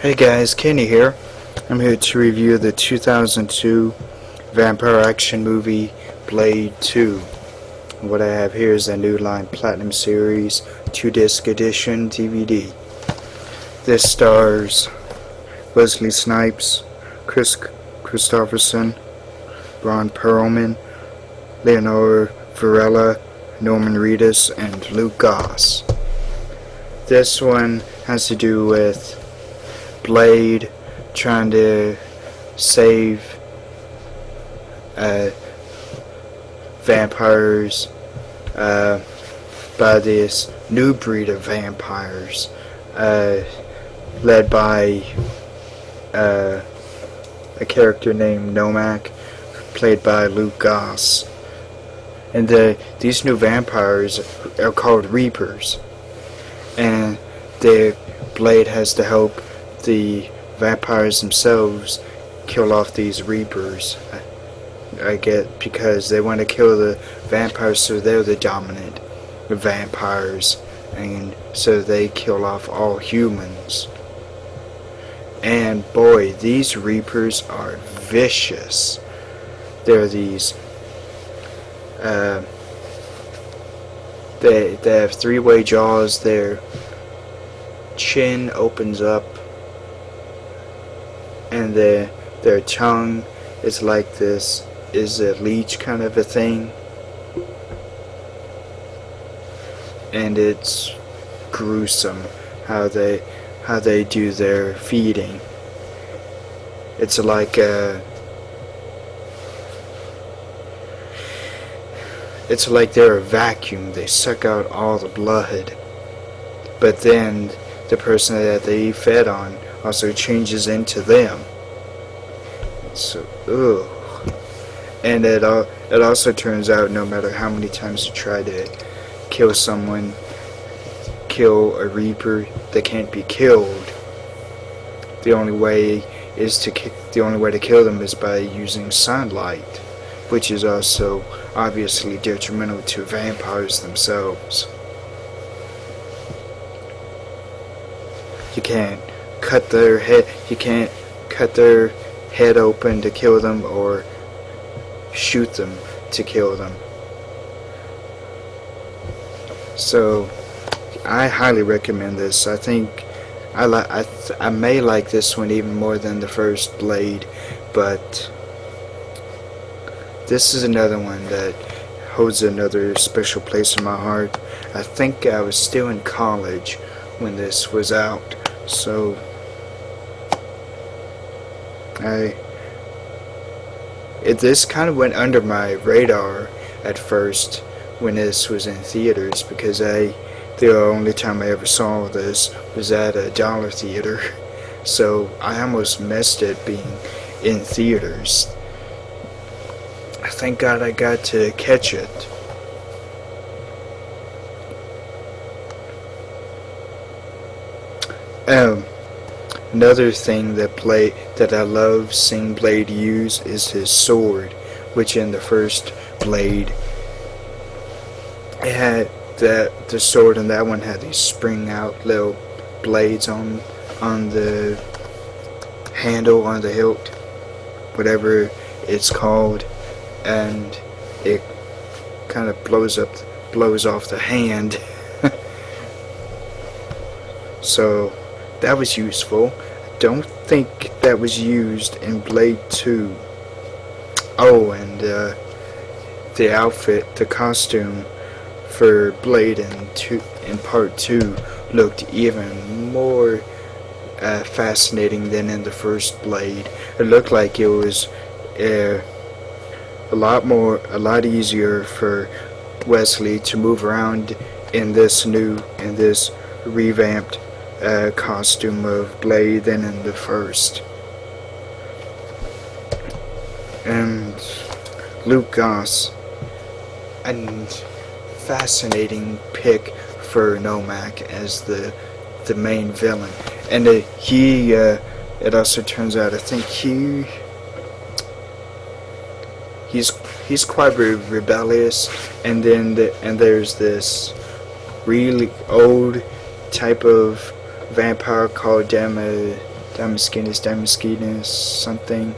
Hey guys, Kenny here. I'm here to review the 2002 vampire action movie Blade 2. What I have here is a New Line Platinum Series 2-disc edition DVD. This stars Wesley Snipes, Kristofferson, Ron Perlman, Leonor Varela, Norman Reedus, and Luke Goss. This one has to do with Blade trying to save vampires by this new breed of vampires led by a character named Nomak, played by Luke Goss. And these new vampires are called Reapers, and the Blade has to help the vampires themselves kill off these Reapers. I get because they want to kill the vampires, so they're the dominant vampires, and so they kill off all humans. And boy, these Reapers are vicious. They're these they have three-way jaws. Their chin opens up, and their tongue is like this, is a leech kind of a thing, and it's gruesome how they do their feeding. It's like they're a vacuum. They suck out all the blood, but then the person that they fed on also changes into them. So, ugh. And it also turns out no matter how many times you try to kill someone, kill a Reaper, they can't be killed. The only way to kill them is by using sunlight, which is also obviously detrimental to vampires themselves. You can't cut their head open to kill them, or shoot them to kill them. So I highly recommend this. I think I may like this one even more than the first Blade, but this is another one that holds another special place in my heart. I think I was still in college when this was out, so this kind of went under my radar at first when this was in theaters, because the only time I ever saw this was at a dollar theater, so I almost missed it being in theaters. Thank God I got to catch it. Another thing that I love seeing Blade use is his sword, which in the first Blade, it had the sword in that one had these spring out little blades on the handle, on the hilt, whatever it's called, and it kind of blows off the hand. So that was useful. I don't think that was used in Blade 2. Oh, and the outfit, the costume for Blade in Part 2 looked even more fascinating than in the first Blade. It looked like it was a lot easier for Wesley to move around in this revamped costume of Blade than in the first. And Luke Goss, a fascinating pick for Nomak as the main villain. And it also turns out, I think he's quite rebellious, and there's this really old type of vampire called Damaskinus, something.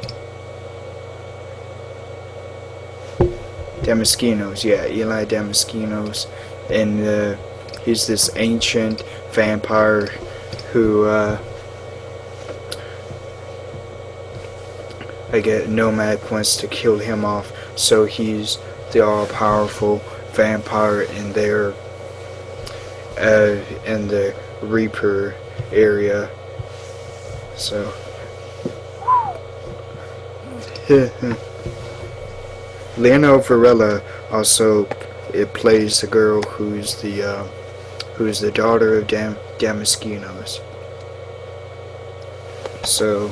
Damaskinos, yeah, Eli Damaskinos, and he's this ancient vampire who I get Nomad wants to kill him off, so he's the all-powerful vampire in their in the Reaper area. So Leonor Varela also plays the girl who's the daughter of Damaskinos. So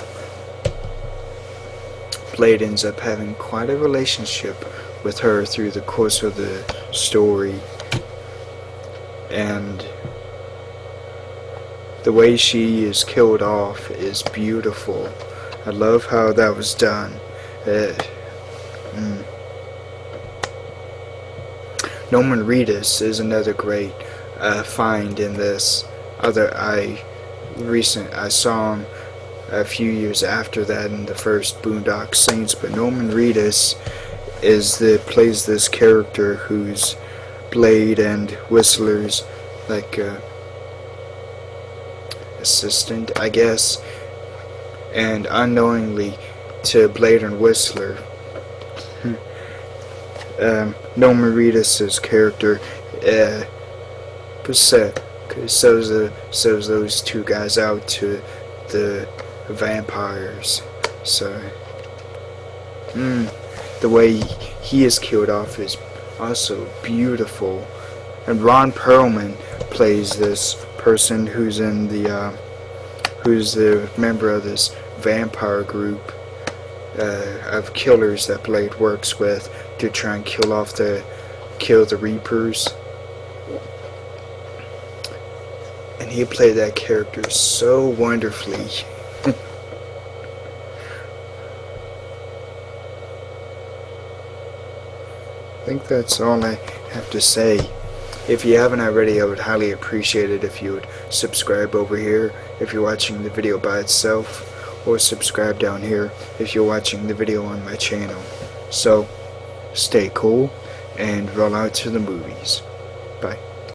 Blade ends up having quite a relationship with her through the course of the story, and the way she is killed off is beautiful. I love how that was done. Norman Reedus is another great find in this. I saw him a few years after that in the first Boondock Saints, but Norman Reedus plays this character who's Blade and Whistler's assistant, I guess, and unknowingly to Blade and Whistler, Norman Reedus' character sells those two guys out to the vampires. So the way he is killed off is also beautiful. And Ron Perlman plays this person who's the member of this vampire group of killers that Blade works with to try and kill the Reapers. And he played that character so wonderfully. I think that's all I have to say. If you haven't already, I would highly appreciate it if you would subscribe over here if you're watching the video by itself, or subscribe down here if you're watching the video on my channel. So, stay cool and roll out to the movies. Bye.